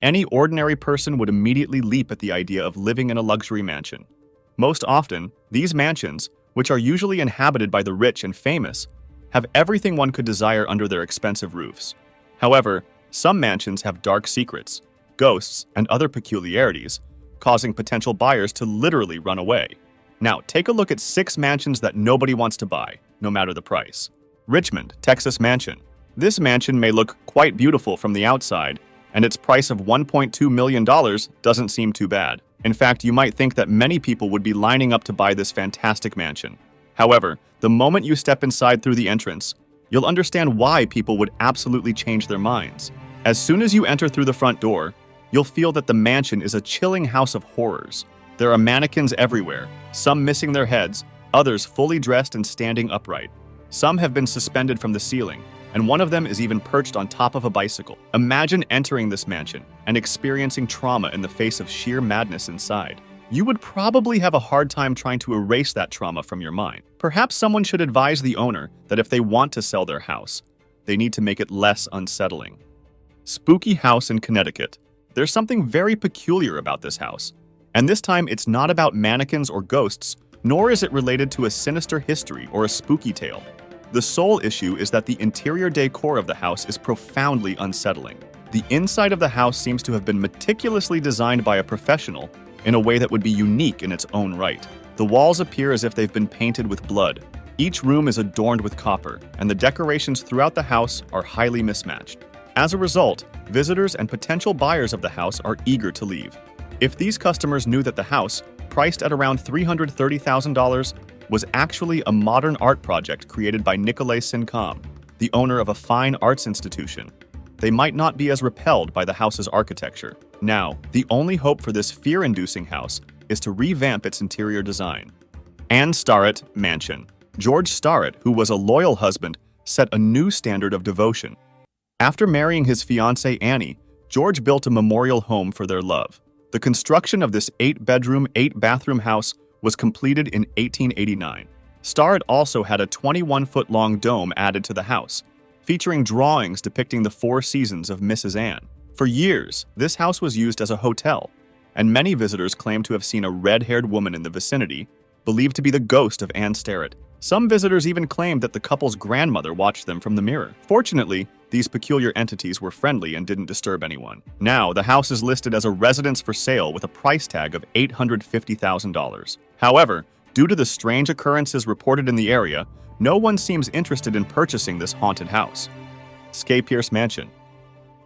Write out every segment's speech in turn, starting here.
Any ordinary person would immediately leap at the idea of living in a luxury mansion. Most often, these mansions, which are usually inhabited by the rich and famous, have everything one could desire under their expensive roofs. However, some mansions have dark secrets, ghosts, and other peculiarities, causing potential buyers to literally run away. Now, take a look at 6 mansions that nobody wants to buy, no matter the price. Richmond, Texas Mansion. This mansion may look quite beautiful from the outside, and its price of $1.2 million doesn't seem too bad. In fact, you might think that many people would be lining up to buy this fantastic mansion. However, the moment you step inside through the entrance, you'll understand why people would absolutely change their minds. As soon as you enter through the front door, you'll feel that the mansion is a chilling house of horrors. There are mannequins everywhere, some missing their heads, others fully dressed and standing upright. Some have been suspended from the ceiling, and one of them is even perched on top of a bicycle. Imagine entering this mansion and experiencing trauma in the face of sheer madness inside. You would probably have a hard time trying to erase that trauma from your mind. Perhaps someone should advise the owner that if they want to sell their house, they need to make it less unsettling. Spooky house in Connecticut. There's something very peculiar about this house. And this time, it's not about mannequins or ghosts, nor is it related to a sinister history or a spooky tale. The sole issue is that the interior decor of the house is profoundly unsettling. The inside of the house seems to have been meticulously designed by a professional in a way that would be unique in its own right. The walls appear as if they've been painted with blood. Each room is adorned with copper, and the decorations throughout the house are highly mismatched. As a result, visitors and potential buyers of the house are eager to leave. If these customers knew that the house, priced at around $330,000, was actually a modern art project created by Nikolay Sinkam, the owner of a fine arts institution, they might not be as repelled by the house's architecture. Now, the only hope for this fear-inducing house is to revamp its interior design. Anne Starrett Mansion. George Starrett, who was a loyal husband, set a new standard of devotion. After marrying his fiancée Annie, George built a memorial home for their love. The construction of this 8-bedroom, 8-bathroom house was completed in 1889. Starrett also had a 21-foot-long dome added to the house, featuring drawings depicting the 4 seasons of Mrs. Anne. For years, this house was used as a hotel, and many visitors claim to have seen a red-haired woman in the vicinity, believed to be the ghost of Anne Starrett. Some visitors even claimed that the couple's grandmother watched them from the mirror. Fortunately, these peculiar entities were friendly and didn't disturb anyone. Now, the house is listed as a residence for sale with a price tag of $850,000. However, due to the strange occurrences reported in the area, no one seems interested in purchasing this haunted house. Skye Pierce Mansion.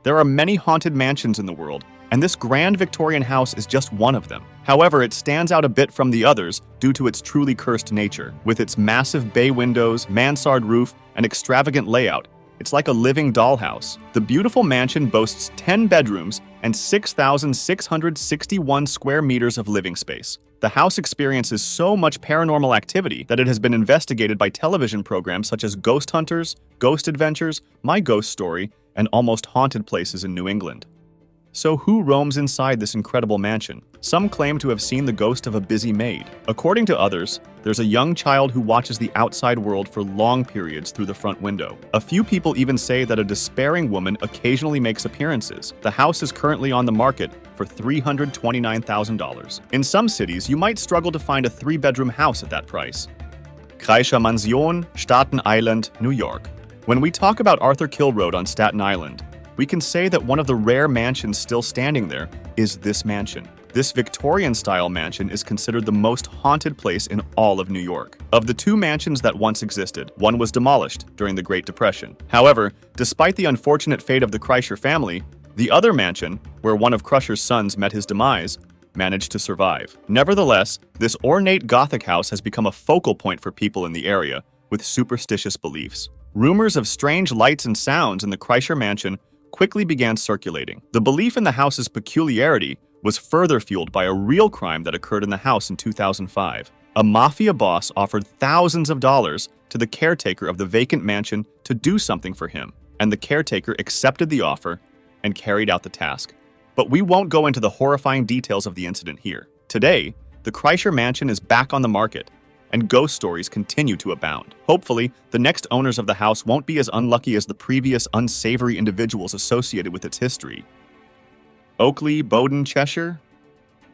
There are many haunted mansions in the world, and this grand Victorian house is just one of them. However, it stands out a bit from the others due to its truly cursed nature. With its massive bay windows, mansard roof, and extravagant layout, it's like a living dollhouse. The beautiful mansion boasts 10 bedrooms and 6,661 square meters of living space. The house experiences so much paranormal activity that it has been investigated by television programs such as Ghost Hunters, Ghost Adventures, My Ghost Story, and Almost Haunted Places in New England. So who roams inside this incredible mansion? Some claim to have seen the ghost of a busy maid. According to others, there's a young child who watches the outside world for long periods through the front window. A few people even say that a despairing woman occasionally makes appearances. The house is currently on the market for $329,000. In some cities, you might struggle to find a 3-bedroom house at that price. Kreischer Mansion, Staten Island, New York. When we talk about Arthur Kill Road on Staten Island, we can say that one of the rare mansions still standing there is this mansion. This Victorian-style mansion is considered the most haunted place in all of New York. Of the 2 mansions that once existed, one was demolished during the Great Depression. However, despite the unfortunate fate of the Kreischer family, the other mansion, where one of Crusher's sons met his demise, managed to survive. Nevertheless, this ornate Gothic house has become a focal point for people in the area with superstitious beliefs. Rumors of strange lights and sounds in the Kreischer mansion quickly began circulating. The belief in the house's peculiarity was further fueled by a real crime that occurred in the house in 2005. A mafia boss offered thousands of dollars to the caretaker of the vacant mansion to do something for him, and the caretaker accepted the offer and carried out the task. But we won't go into the horrifying details of the incident here. Today, the Kreischer mansion is back on the market, and ghost stories continue to abound. Hopefully, the next owners of the house won't be as unlucky as the previous unsavory individuals associated with its history. Oakley, Bowden, Cheshire?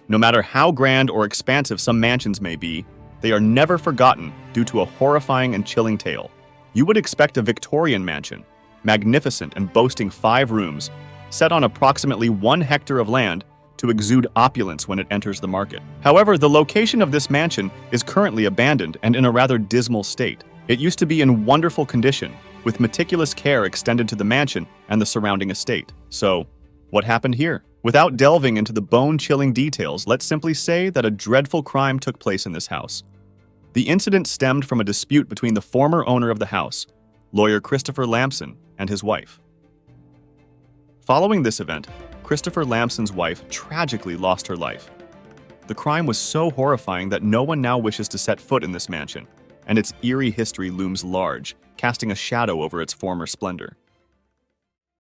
No matter how grand or expansive some mansions may be, they are never forgotten due to a horrifying and chilling tale. You would expect a Victorian mansion, magnificent and boasting 5 rooms, set on approximately 1 hectare of land, to exude opulence when it enters the market. However, the location of this mansion is currently abandoned and in a rather dismal state. It used to be in wonderful condition, with meticulous care extended to the mansion and the surrounding estate. So, what happened here? Without delving into the bone-chilling details, let's simply say that a dreadful crime took place in this house. The incident stemmed from a dispute between the former owner of the house, lawyer Christopher Lamson, and his wife. Following this event, Christopher Lamson's wife tragically lost her life. The crime was so horrifying that no one now wishes to set foot in this mansion, and its eerie history looms large, casting a shadow over its former splendor.